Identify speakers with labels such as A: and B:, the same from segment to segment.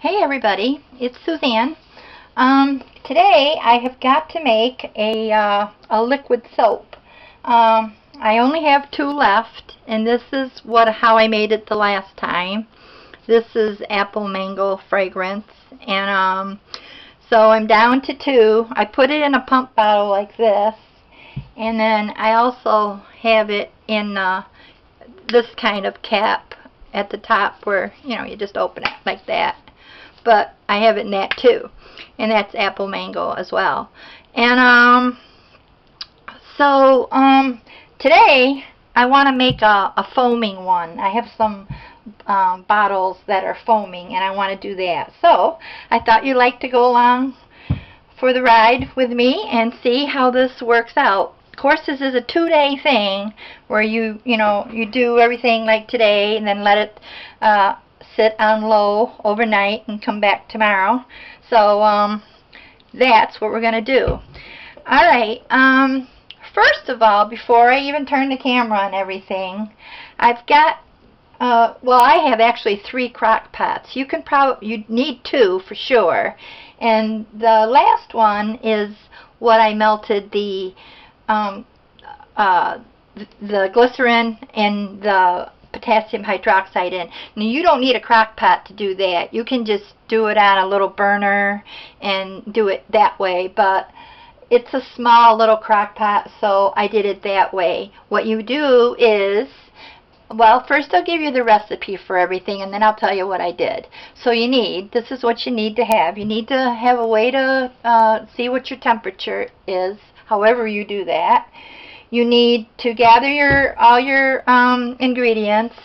A: Hey everybody, it's Suzanne. Today I have got to make a liquid soap. I only have two left, and this is how I made it the last time. This is apple mango fragrance, and so I'm down to two. I put it in a pump bottle like this, and then I also have it in this kind of cap at the top where you just open it like that. But I have it in that too, and that's apple mango as well. And today I want to make a foaming one. I have some bottles that are foaming, and I want to do that. So I thought you'd like to go along for the ride with me and see how this works out. Of course, this is a 2-day thing where you do everything like today and then let it sit on low overnight and come back tomorrow. So that's what we're going to do. Alright, first of all, before I even turn the camera on everything, I've got, well, I have actually 3 crock pots. You need 2 for sure. And the last one is what I melted the glycerin and the potassium hydroxide in. Now, you don't need a crock pot to do that. You can just do it on a little burner and do it that way, but it's a small little crock pot, so I did it that way. What you do is, well, first I'll give you the recipe for everything, and then I'll tell you what I did. So this is what you need to have. You need to have a way to see what your temperature is, however you do that. You need to gather all your ingredients.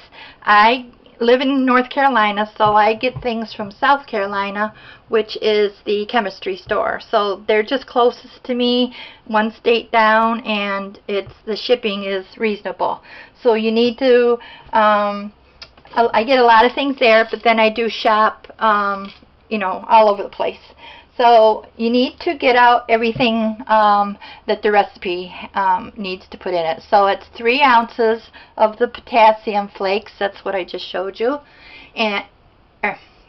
A: I live in North Carolina, so I get things from South Carolina, which is the chemistry store. So they're just closest to me, one state down, and the shipping is reasonable. So you need to, I get a lot of things there, but then I do shop, all over the place. So you need to get out everything that the recipe needs to put in it. So it's 3 ounces of the potassium flakes. That's what I just showed you. And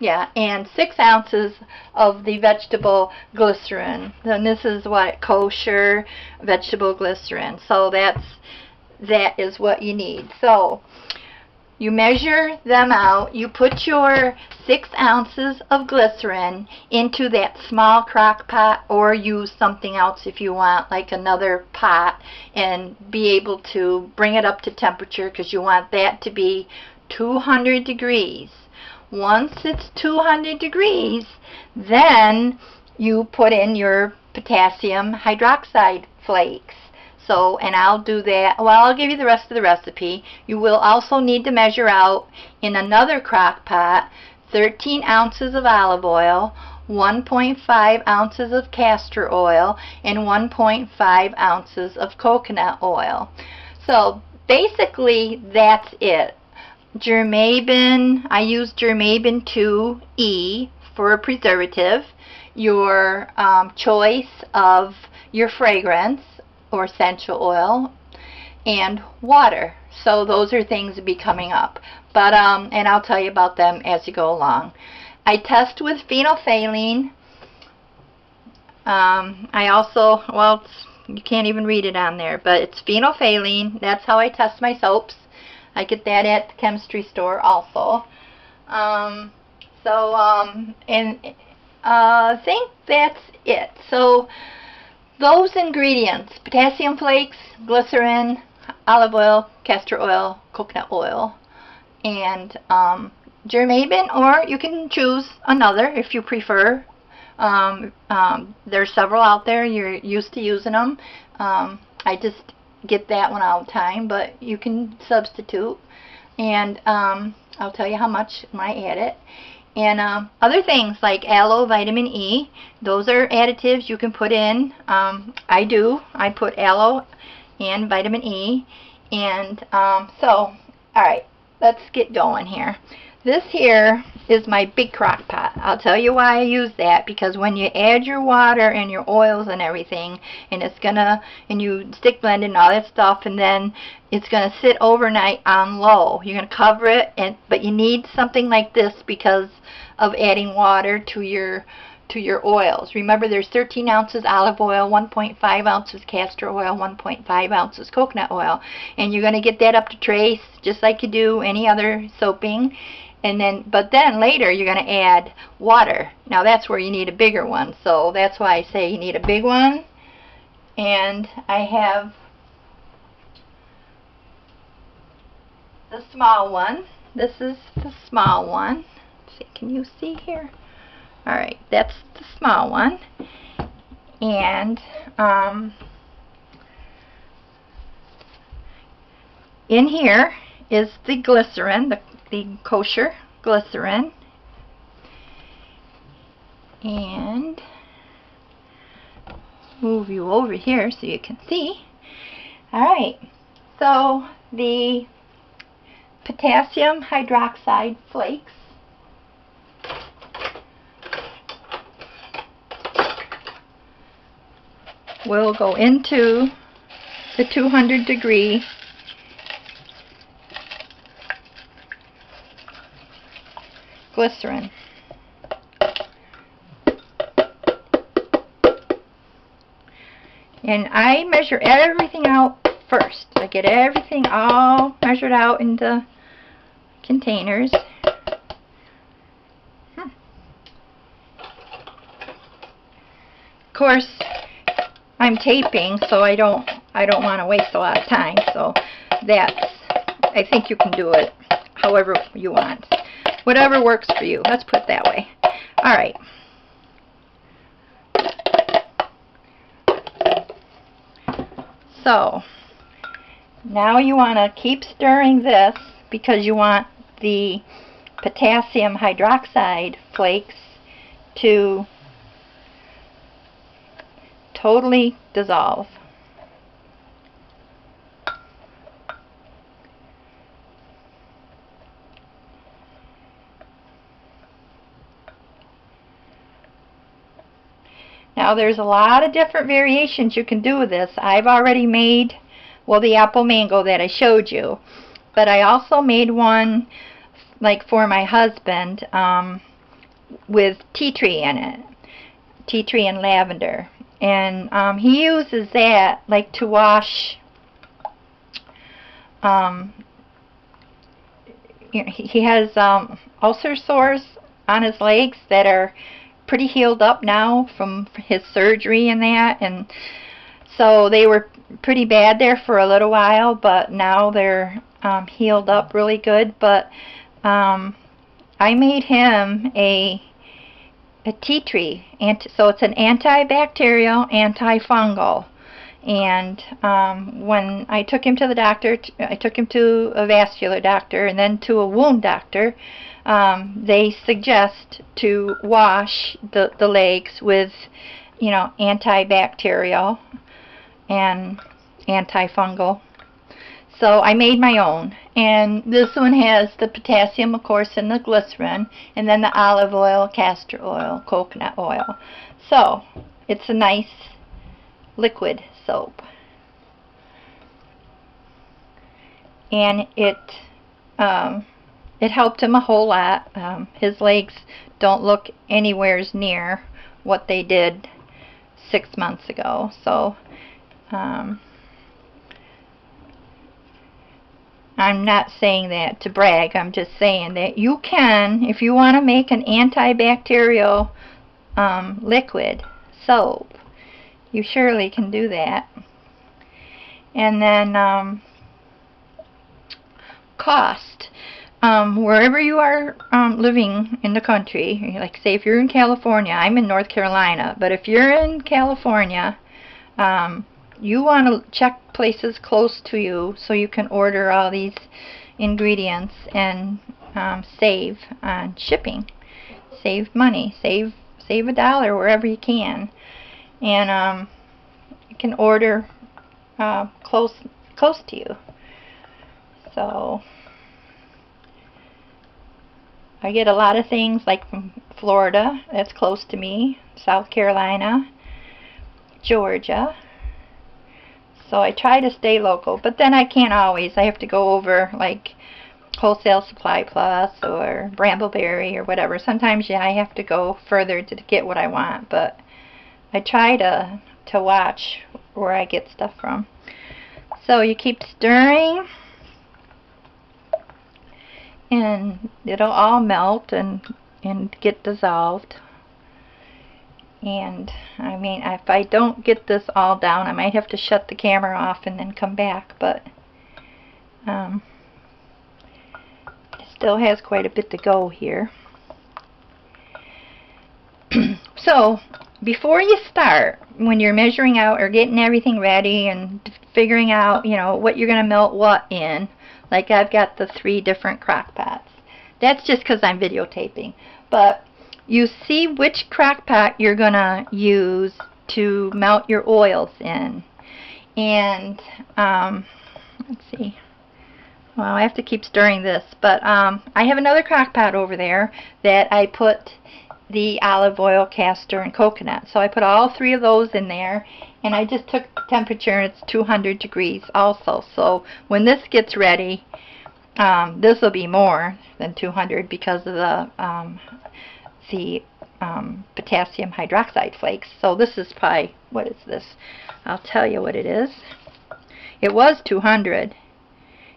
A: 6 ounces of the vegetable glycerin. And this is what kosher vegetable glycerin. So that is what you need. So you measure them out. You put your 6 ounces of glycerin into that small crock pot, or use something else if you want, like another pot, and be able to bring it up to temperature, because you want that to be 200 degrees. Once it's 200 degrees, then you put in your potassium hydroxide flakes. So, and I'll do that. Well, I'll give you the rest of the recipe. You will also need to measure out in another crock pot 13 ounces of olive oil, 1.5 ounces of castor oil, and 1.5 ounces of coconut oil. So basically that's it. Germaben, I use Germaben 2E for a preservative. Your choice of your fragrance or essential oil, and water. So those are things to be coming up, but and I'll tell you about them as you go along. I test with phenolphthalein. I also, well, you can't even read it on there, but it's phenolphthalein. That's how I test my soaps. I get that at the chemistry store also. I think that's it. So those ingredients: potassium flakes, glycerin, olive oil, castor oil, coconut oil, and Germaben, or you can choose another if you prefer. There's several out there. You're used to using them. I just get that one all the time, but you can substitute. And I'll tell you how much when I add it. And other things like aloe, vitamin E, those are additives you can put in. I put aloe and vitamin E. And alright, let's get going here. This here is my big crock pot. I'll tell you why I use that, because when you add your water and your oils and everything, and you stick blend and all that stuff, and then it's gonna sit overnight on low. You're gonna cover it, but you need something like this because of adding water to your oils. Remember, there's 13 ounces olive oil, 1.5 ounces castor oil, 1.5 ounces coconut oil, and you're going to get that up to trace just like you do any other soaping. But then later you're going to add water. Now that's where you need a bigger one, so that's why I say you need a big one. And I have the small one. This is the small one. Let's see, can you see here? Alright, that's the small one. And in here is the glycerin, the kosher glycerin. And move you over here so you can see. Alright, so the potassium hydroxide flakes will go into the 200-degree glycerin. And I measure everything out first. I get everything all measured out into containers. Of course, I'm taping, so I don't want to waste a lot of time. So I think you can do it however you want. Whatever works for you. Let's put it that way. Alright. So, now you want to keep stirring this because you want the potassium hydroxide flakes to totally dissolve. Now there's a lot of different variations you can do with this. I've already made, well, the apple mango that I showed you, but I also made one like for my husband with tea tree in it, tea tree and lavender, and he uses that like to wash. He has ulcer sores on his legs that are pretty healed up now from his surgery and that, and so they were pretty bad there for a little while, but now they're healed up really good. But I made him a tea tree, so it's an antibacterial, antifungal. And when I took him to the doctor, I took him to a vascular doctor and then to a wound doctor. They suggest to wash the legs with, antibacterial and antifungal. So I made my own, and this one has the potassium, of course, and the glycerin, and then the olive oil, castor oil, coconut oil. So it's a nice liquid soap, and it helped him a whole lot. His legs don't look anywhere near what they did 6 months ago. So I'm not saying that to brag. I'm just saying that you can, if you want to make an antibacterial liquid soap, you surely can do that. And then cost. Wherever you are living in the country, like say if you're in California, I'm in North Carolina, but if you're in California, you want to check places close to you so you can order all these ingredients and save on shipping, save money, save $1 wherever you can, and you can order close to you. So I get a lot of things like from Florida, that's close to me, South Carolina, Georgia. So I try to stay local, but then I can't always. I have to go over like Wholesale Supply Plus or Brambleberry or whatever. Sometimes, yeah, I have to go further to get what I want, but I try to watch where I get stuff from. So you keep stirring, and it'll all melt and get dissolved. And I mean, if I don't get this all down, I might have to shut the camera off and then come back, but it still has quite a bit to go here. So before you start, when you're measuring out or getting everything ready and figuring out, you know, what you're going to melt what in, like I've got the 3 different crock pots. That's just because I'm videotaping. But you see which crock pot you're going to use to melt your oils in. And, let's see. Well, I have to keep stirring this. But I have another crock pot over there that I put the olive oil, castor, and coconut. So I put all 3 of those in there, and I just took the temperature, and it's 200 degrees also. So when this gets ready, this will be more than 200 because of the potassium hydroxide flakes. So this is probably, what is this? I'll tell you what it is. It was 200.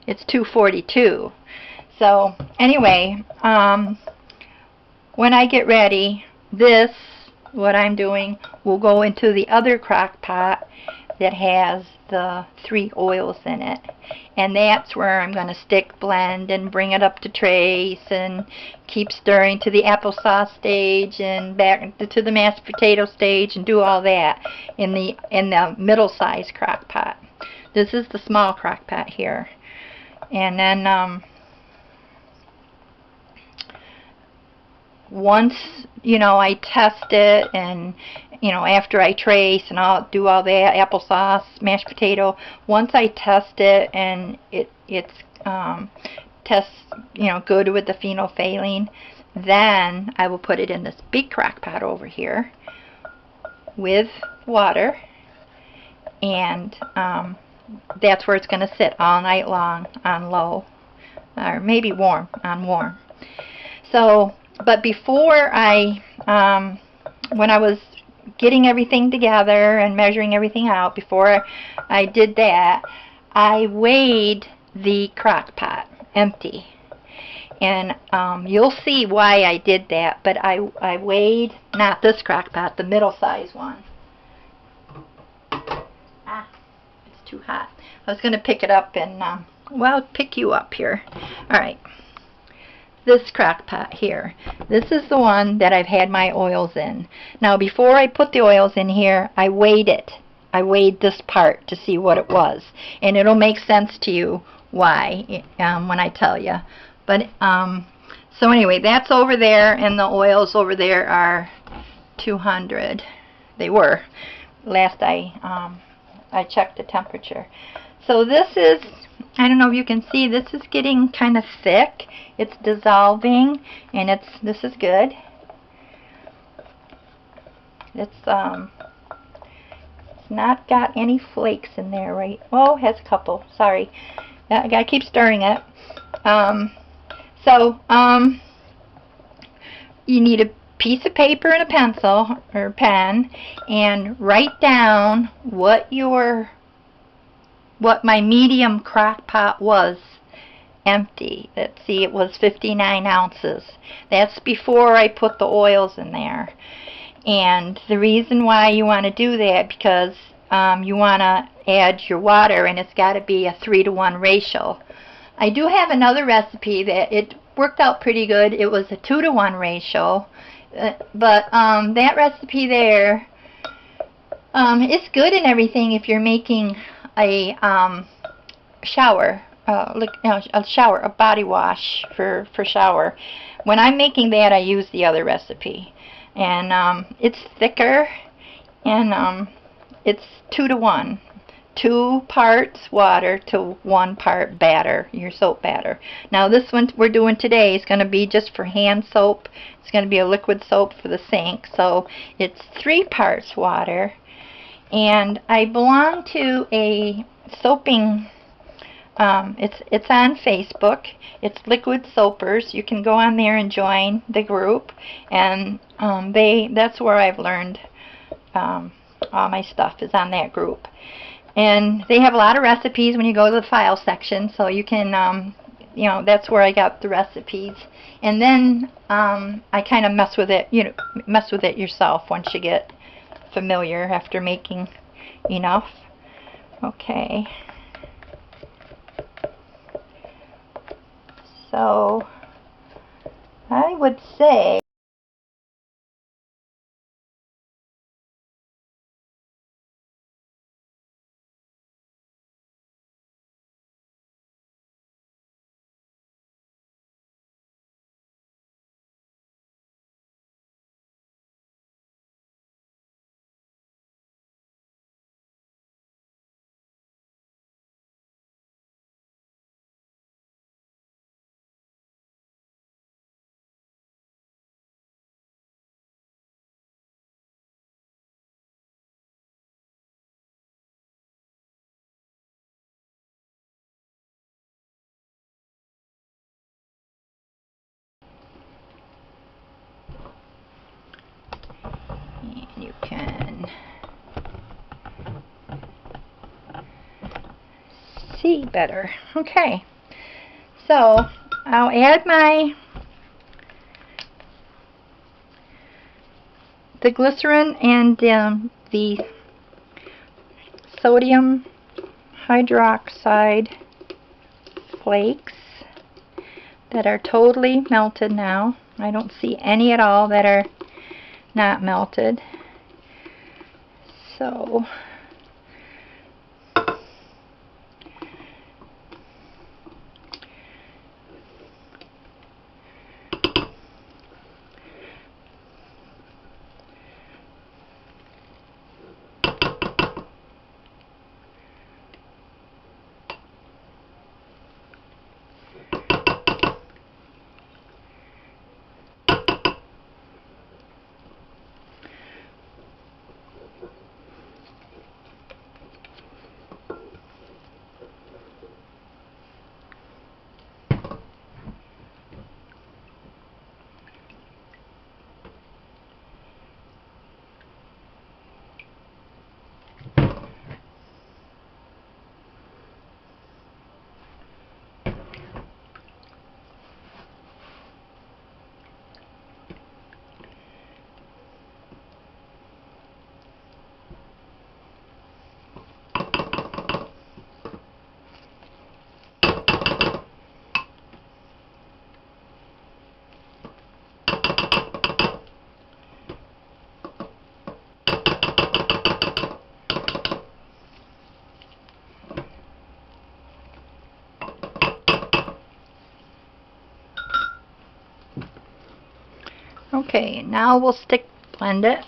A: It's 242. So anyway, when I get ready, this, what I'm doing, will go into the other crock pot that has the 3 oils in it. And that's where I'm going to stick blend and bring it up to trace and keep stirring to the applesauce stage and back to the mashed potato stage and do all that in the middle-sized crock pot. This is the small crock pot here. And then once, you know, I test it, and, you know, after I trace and I'll do all that, applesauce, mashed potato, once I test it and it's tests, you know, good with the phenolphthalein, then I will put it in this big crock pot over here with water, and that's where it's going to sit all night long on low, or maybe warm, on warm. So, but before I, when I was getting everything together and measuring everything out, before I did that, I weighed the crock pot empty. And you'll see why I did that, but I weighed, not this crock pot, the middle size one. It's too hot. I was going to pick it up and, well, I'll pick you up here. Alright. This crock pot here. This is the one that I've had my oils in. Now before I put the oils in here, I weighed it. I weighed this part to see what it was. And it'll make sense to you why when I tell you. But so anyway, that's over there, and the oils over there are 200. They were. Last I checked the temperature. So this is, I don't know if you can see, this is getting kind of thick. It's dissolving, and this is good. It's not got any flakes in there, right? Oh, it has a couple. Sorry, I gotta keep stirring it. You need a piece of paper and a pencil or pen, and write down what my medium crock pot was empty. Let's see, it was 59 ounces. That's before I put the oils in there. And the reason why you want to do that, because you want to add your water, and it's got to be a 3-to-1 ratio. I do have another recipe that it worked out pretty good. It was a 2-to-1 ratio, but that recipe there, it's good and everything if you're making a shower, a body wash for shower. When I'm making that, I use the other recipe, and it's thicker, and it's 2-to-1. 2 parts water to 1 part batter, your soap batter. Now this one we're doing today is going to be just for hand soap. It's going to be a liquid soap for the sink. So it's 3 parts water. And I belong to a soaping, it's on Facebook. It's Liquid Soapers. You can go on there and join the group. And that's where I've learned all my stuff is on that group. And they have a lot of recipes when you go to the file section, so you can, you know, that's where I got the recipes. And then I kind of mess with it, you know, mess with it yourself once you get familiar after making enough. Okay. So I would say you can see better. Okay, so I'll add the glycerin and the sodium hydroxide flakes that are totally melted now. I don't see any at all that are not melted. So okay, now we'll blend it.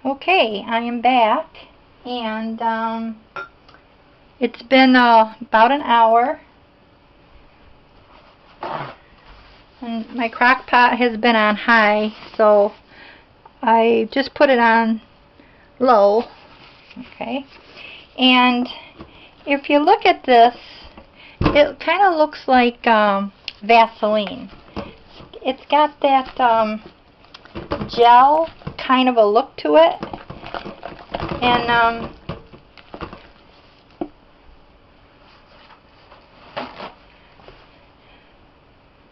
A: Okay, I am back, and it's been about an hour, and my crock pot has been on high, so I just put it on low. Okay, and if you look at this, it kind of looks like Vaseline. It's got that gel kind of a look to it. And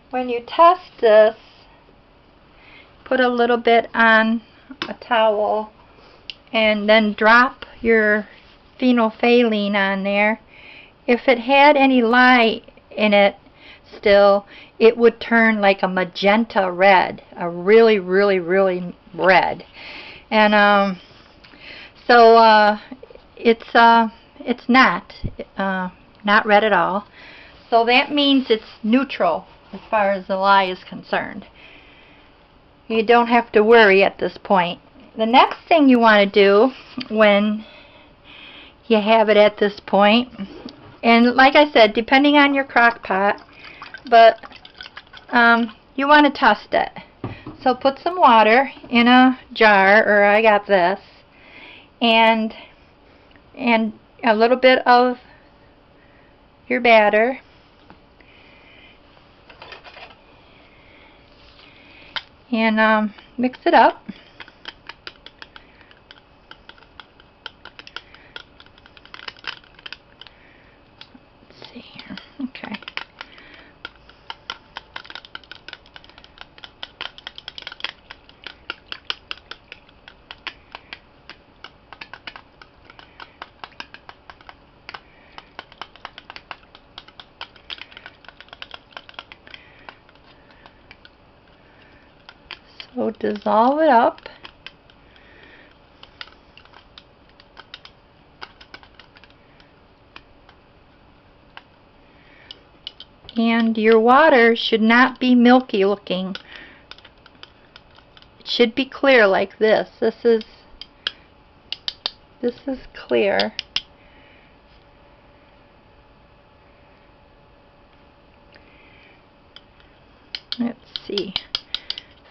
A: when you test this, put a little bit on a towel and then drop your phenolphthalein on there. If it had any lye in it still, it would turn like a magenta red, a really, really, really red. And so it's not red at all. So that means it's neutral as far as the lye is concerned. You don't have to worry at this point. The next thing you want to do when you have it at this point, and like I said, depending on your crock pot, but you want to test it. So put some water in a jar, or I got this, and a little bit of your batter. And mix it up. Let's see here. Okay. So dissolve it up. And your water should not be milky looking. It should be clear like this. This is clear. Let's see.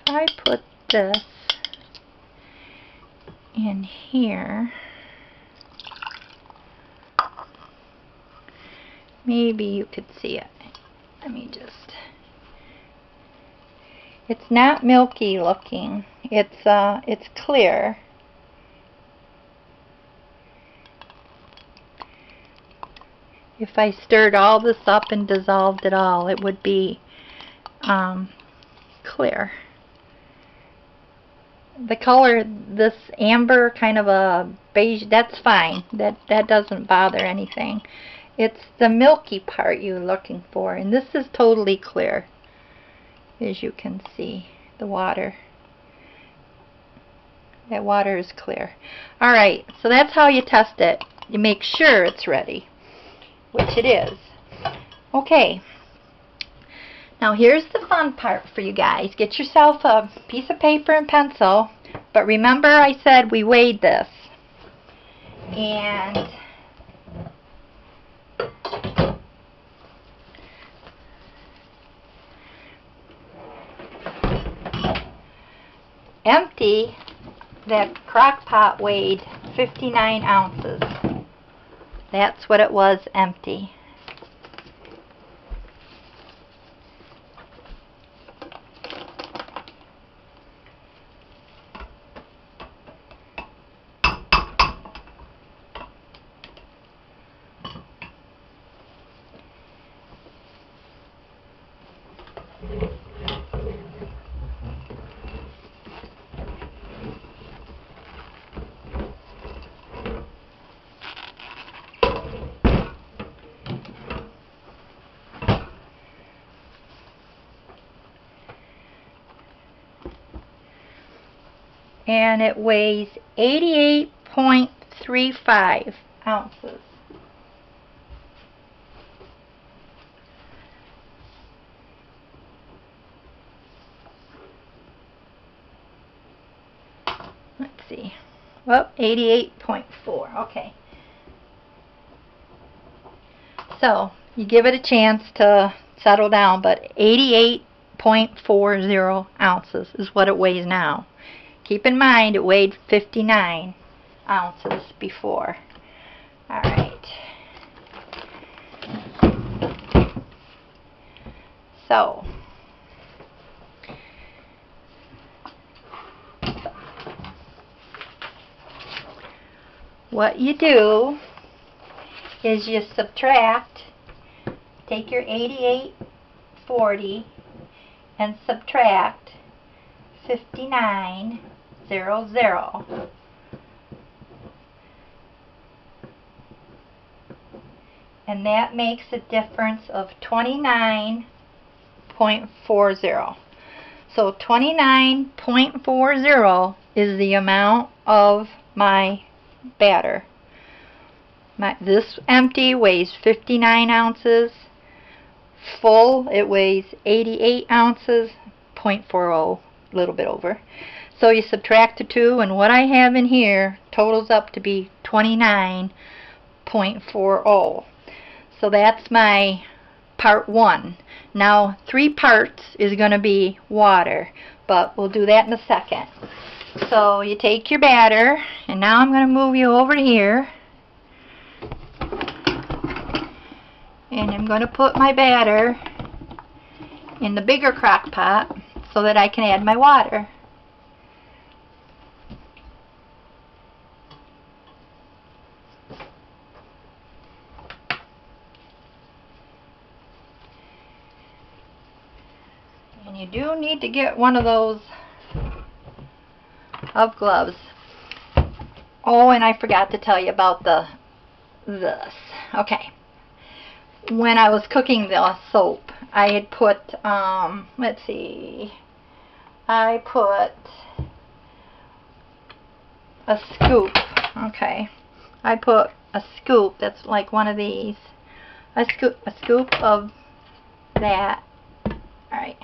A: If I put this in here, maybe you could see it. Let me just... It's not milky looking. It's clear. If I stirred all this up and dissolved it all, it would be clear. The color, this amber, kind of a beige, that's fine. That doesn't bother anything. It's the milky part you're looking for, and this is totally clear, as you can see. The water. That water is clear. Alright, so that's how you test it. You make sure it's ready, which it is. Okay. Now here's the fun part for you guys. Get yourself a piece of paper and pencil, but remember I said we weighed this. And empty, that crock pot weighed 59 ounces. That's what it was empty. And it weighs 88.35 ounces. Let's see. Well, 88.4. Okay. So, you give it a chance to settle down, but 88.40 ounces is what it weighs now. Keep in mind, it weighed 59 ounces before. Alright. So, what you do is you subtract, take your 8840 and subtract 5900. And that makes a difference of 29.40. So 29.40 is the amount of my batter. This empty weighs 59 ounces. Full, it weighs 88 ounces, 0.40, a little bit over. So you subtract the two, and what I have in here totals up to be 29.40. So that's my part 1. Now 3 parts is going to be water, but we'll do that in a second. So you take your batter, and now I'm going to move you over here, and I'm going to put my batter in the bigger crock pot so that I can add my water. And you do need to get one of those gloves. Oh, and I forgot to tell you about this. Okay. When I was cooking the soap, I had put, let's see, I put a scoop, okay, I put a scoop that's like one of these, a scoop of that, alright,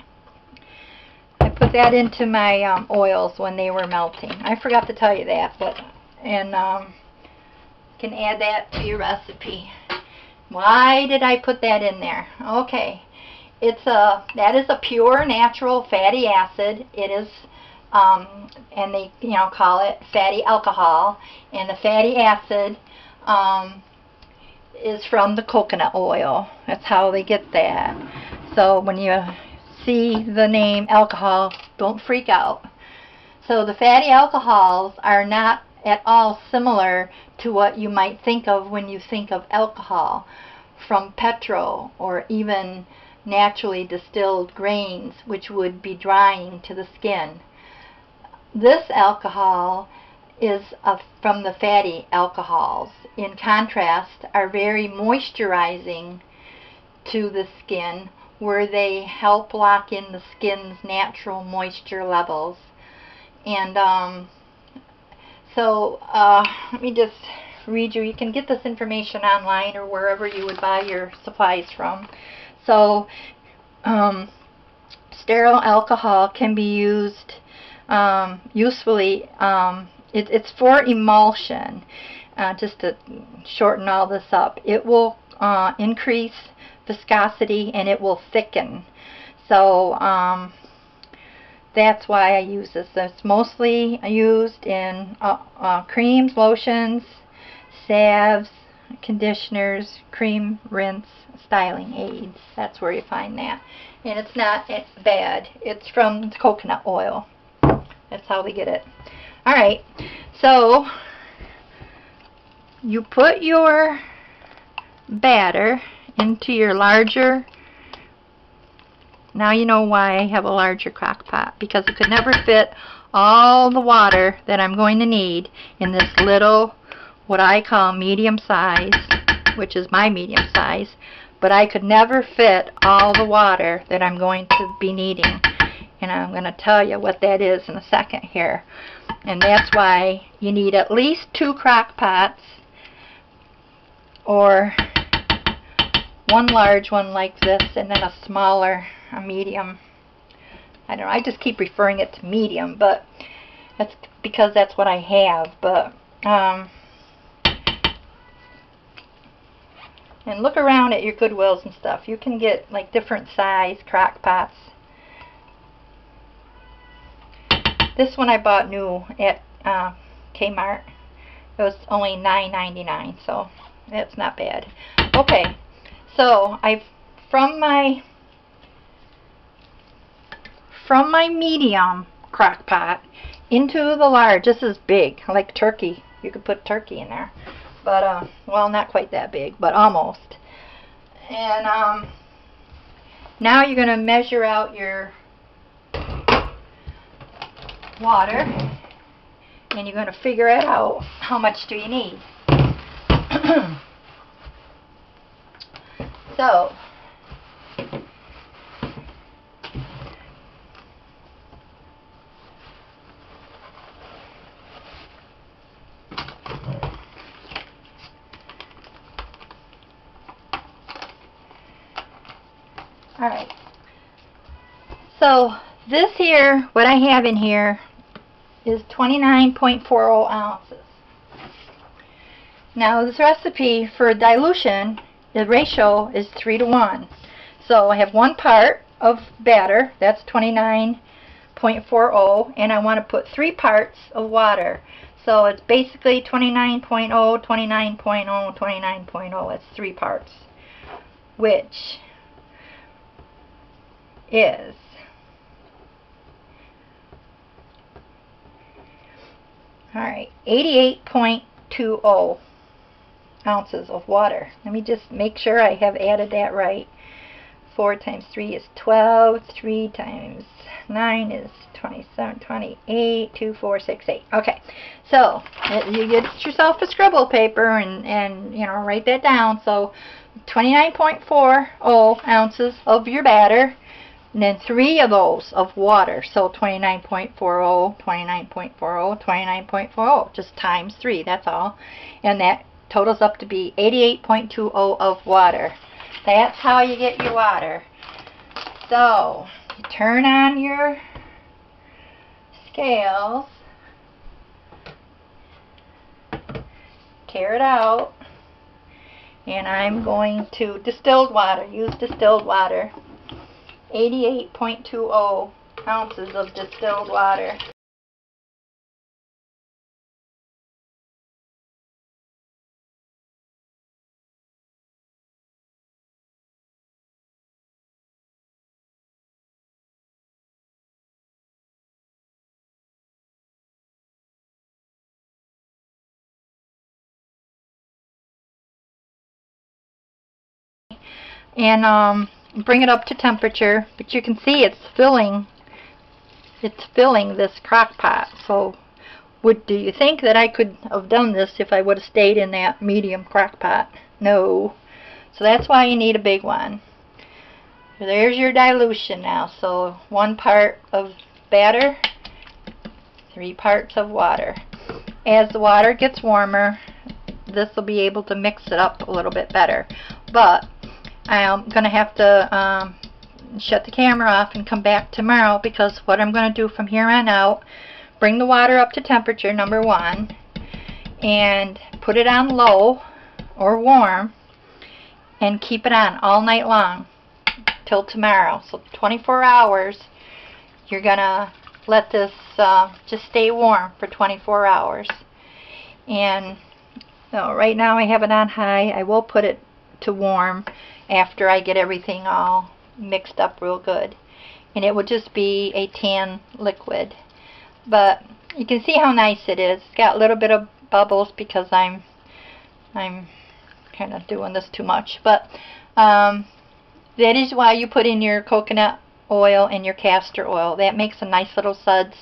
A: I put that into my oils when they were melting. I forgot to tell you that, but, and you can add that to your recipe. Why did I put that in there? Okay, that is a pure natural fatty acid. It is, and they call it fatty alcohol. And the fatty acid is from the coconut oil. That's how they get that. So when you see the name alcohol, don't freak out. So the fatty alcohols are not at all similar to what you might think of when you think of alcohol from petrol or even naturally distilled grains, which would be drying to the skin. This alcohol is from the fatty alcohols. In contrast, are very moisturizing to the skin, where they help lock in the skin's natural moisture levels. And so let me just read you. You can get this information online or wherever you would buy your supplies from. So sterile alcohol can be used usefully. It's for emulsion. Just to shorten all this up, it will increase viscosity and it will thicken. So that's why I use this. It's mostly used in creams, lotions, salves, conditioners, cream, rinse, styling aids. That's where you find that. And it's not bad. It's from coconut oil. That's how they get it. Alright, so you put your batter into your larger, now you know why I have a larger crock pot, because it could never fit all the water that I'm going to need in this little, what I call medium size, which is my medium size, but I could never fit all the water that I'm going to be needing. And I'm going to tell you what that is in a second here. And that's why you need at least 2 crock pots, or one large one like this, and then a smaller, a medium. I don't know, I just keep referring it to medium, but that's because that's what I have. But and look around at your Goodwills and stuff. You can get like different size crock pots. This one I bought new at Kmart. It was only $9.99, so that's not bad. Okay, so from my medium crock pot into the large. This is big, like turkey. You could put turkey in there. But, well, not quite that big, but almost. And now you're going to measure out your water, and you're going to figure it out. How much do you need? So, alright, so this here, what I have in here is 29.40 ounces. Now this recipe for dilution, the ratio is 3 to 1. So I have 1 part of batter, that's 29.40, and I want to put 3 parts of water. So it's basically 29.0, 29.0, 29.0. It's 3 parts, which is alright, 88.20 ounces of water. Let me just make sure I have added that right. 4 times 3 is 12. 3 times 9 is 27, 28, 2, 4, 6, 8. Okay, so you get yourself a scribble paper and you know, write that down. So 29.40 ounces of your batter, and then 3 of those of water. So 29.40, 29.40, 29.40, just times 3, that's all. And that totals up to be 88.20 of water. That's how you get your water. So, you turn on your scales, tear it out, and I'm going to distilled water, use distilled water. 88.20 ounces of distilled water. And bring it up to temperature, but you can see it's filling this crock pot. So do you think that I could have done this if I would have stayed in that medium crock pot? No. So that's why you need a big one. There's your dilution now. So 1 part of batter, 3 parts of water. As the water gets warmer, this will be able to mix it up a little bit better. But I'm going to have to shut the camera off and come back tomorrow, because what I'm going to do from here on out, bring the water up to temperature, number 1, and put it on low or warm, and keep it on all night long till tomorrow. So 24 hours, you're going to let this just stay warm for 24 hours. And right now I have it on high. I will put it to warm after I get everything all mixed up real good, and it will just be a tan liquid. But you can see how nice it is. It's got a little bit of bubbles because I'm kind of doing this too much, but that is why you put in your coconut oil and your castor oil. That makes a nice little suds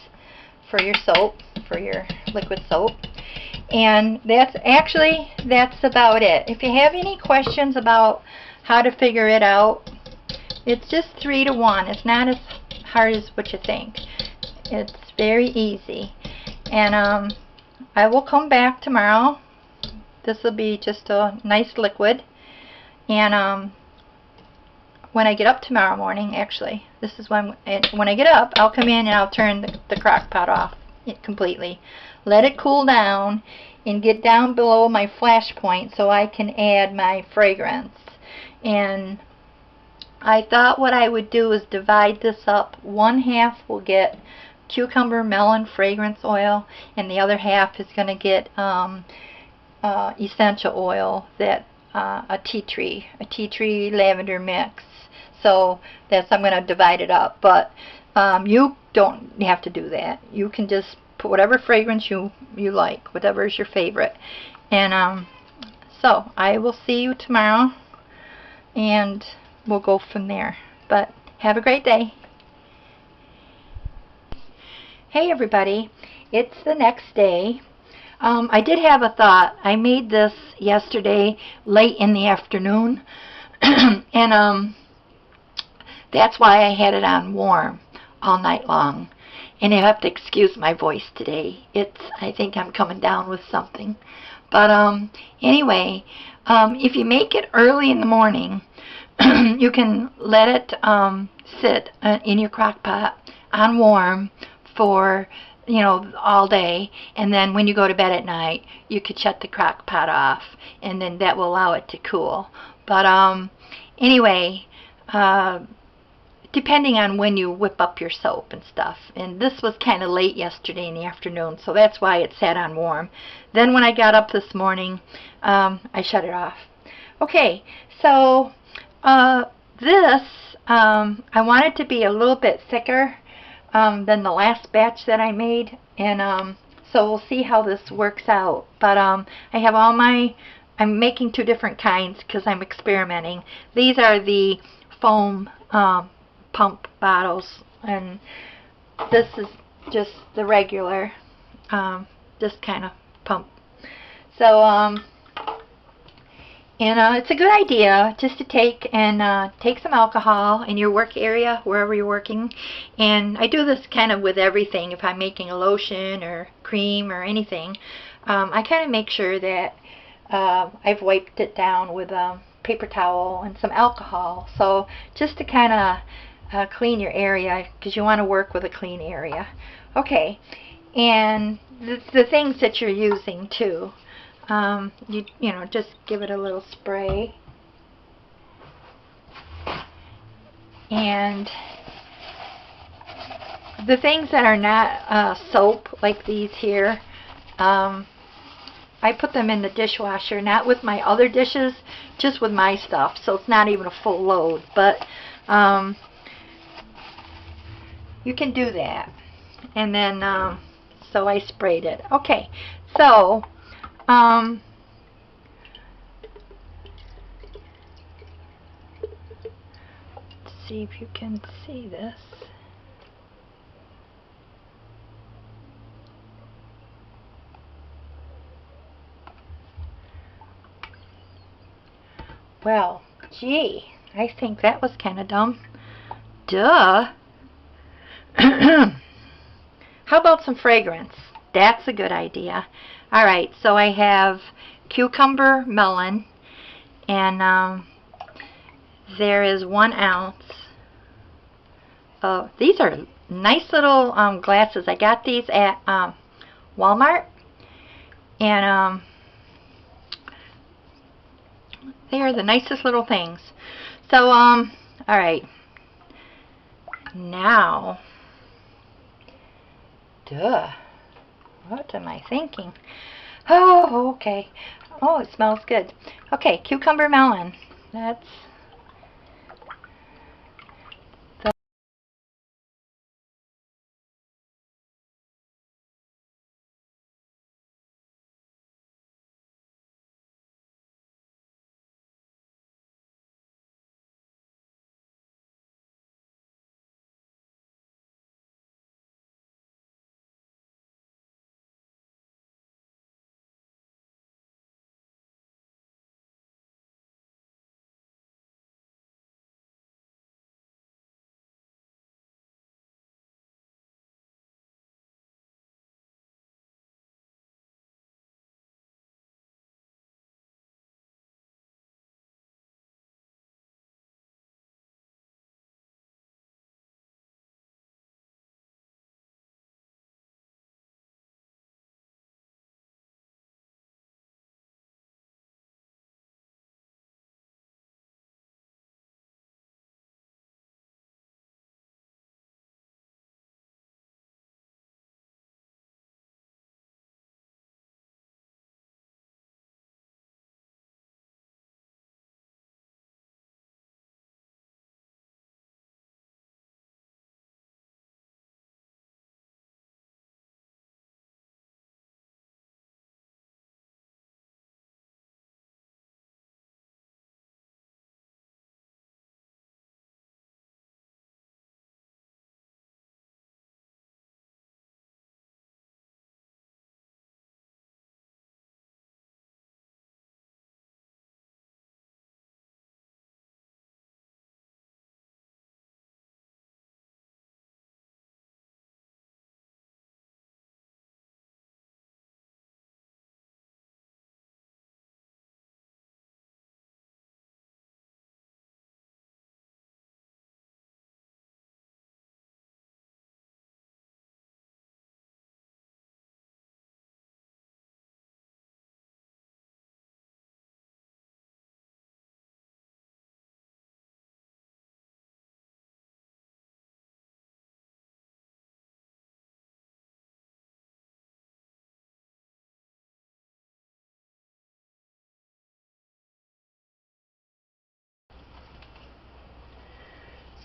A: for your soap, for your liquid soap. And that's about it. If you have any questions about how to figure it out, it's just 3 to 1. It's not as hard as what you think. It's very easy. And I will come back tomorrow. This will be just a nice liquid. And when I get up tomorrow morning, actually, this is when I get up, I'll come in and I'll turn the crock pot off completely. Let it cool down and get down below my flash point so I can add my fragrance. And I thought what I would do is divide this up. 1/2 will get cucumber melon fragrance oil, and the other half is going to get essential oil, that a tea tree lavender mix. So I'm going to divide it up. But you don't have to do that. You can just put whatever fragrance you like, whatever is your favorite. And so I will see you tomorrow, and we'll go from there. But have a great day. Hey everybody, it's the next day. I did have a thought. I made this yesterday late in the afternoon, and that's why I had it on warm all night long. And you have to excuse my voice today. I think I'm coming down with something. But anyway, if you make it early in the morning, you can let it sit in your crock pot on warm for all day, and then when you go to bed at night, you could shut the crock pot off, and then that will allow it to cool. But anyway, depending on when you whip up your soap and stuff. And this was kind of late yesterday in the afternoon, so that's why it sat on warm. Then when I got up this morning, I shut it off. Okay, so this, I want it to be a little bit thicker than the last batch that I made, and so we'll see how this works out. But I have all I'm making 2 different kinds because I'm experimenting. These are the foam pump bottles, and this is just the regular just kind of pump. So it's a good idea just to take some alcohol in your work area, wherever you're working. And I do this kind of with everything. If I'm making a lotion or cream or anything, I kind of make sure that I've wiped it down with a paper towel and some alcohol. So just to kind of clean your area, because you want to work with a clean area. Okay, and the things that you're using too. Just give it a little spray, and the things that are not soap, like these here, I put them in the dishwasher, not with my other dishes, just with my stuff, so it's not even a full load. But you can do that. And then so I sprayed it. Okay, so let's see if you can see this. Well, gee, I think that was kind of dumb. Duh. How about some fragrance? That's a good idea. Alright, so I have cucumber melon, and there is 1 ounce. These are nice little glasses. I got these at Walmart, and they are the nicest little things. So alright, now, what am I thinking? Oh, okay. Oh, it smells good. Okay, cucumber melon. That's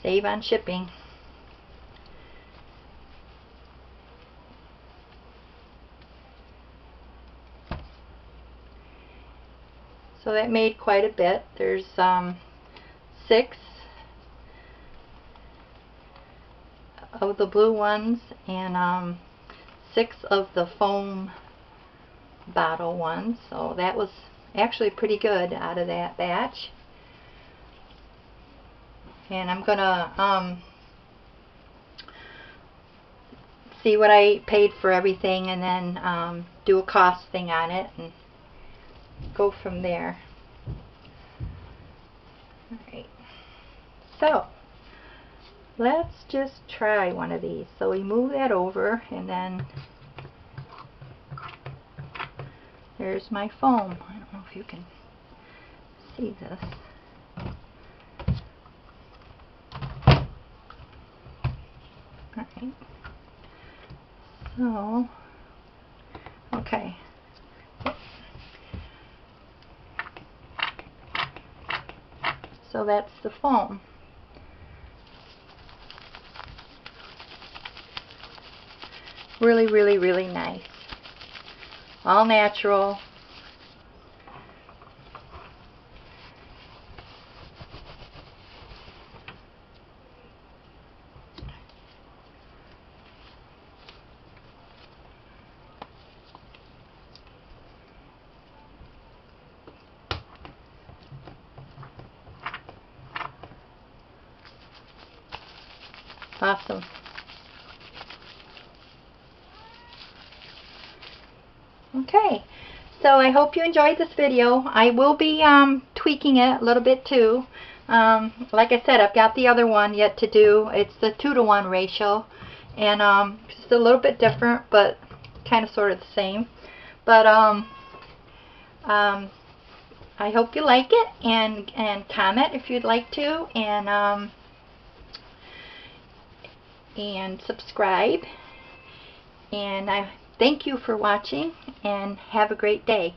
A: Save on shipping. So that made quite a bit. There's 6 of the blue ones and 6 of the foam bottle ones. So that was actually pretty good out of that batch. And I'm gonna see what I paid for everything and then do a cost thing on it and go from there. Alright, so let's just try one of these. So we move that over and then there's my foam. I don't know if you can see this. Alright, so okay. So that's the foam. Really, really, really nice. All natural. Awesome. Okay, so I hope you enjoyed this video. I will be tweaking it a little bit too. Like I said, I've got the other one yet to do. It's the 2-to-1 ratio, and just a little bit different, but kind of sort of the same. But I hope you like it, and comment if you'd like to, and subscribe. And I thank you for watching, and have a great day.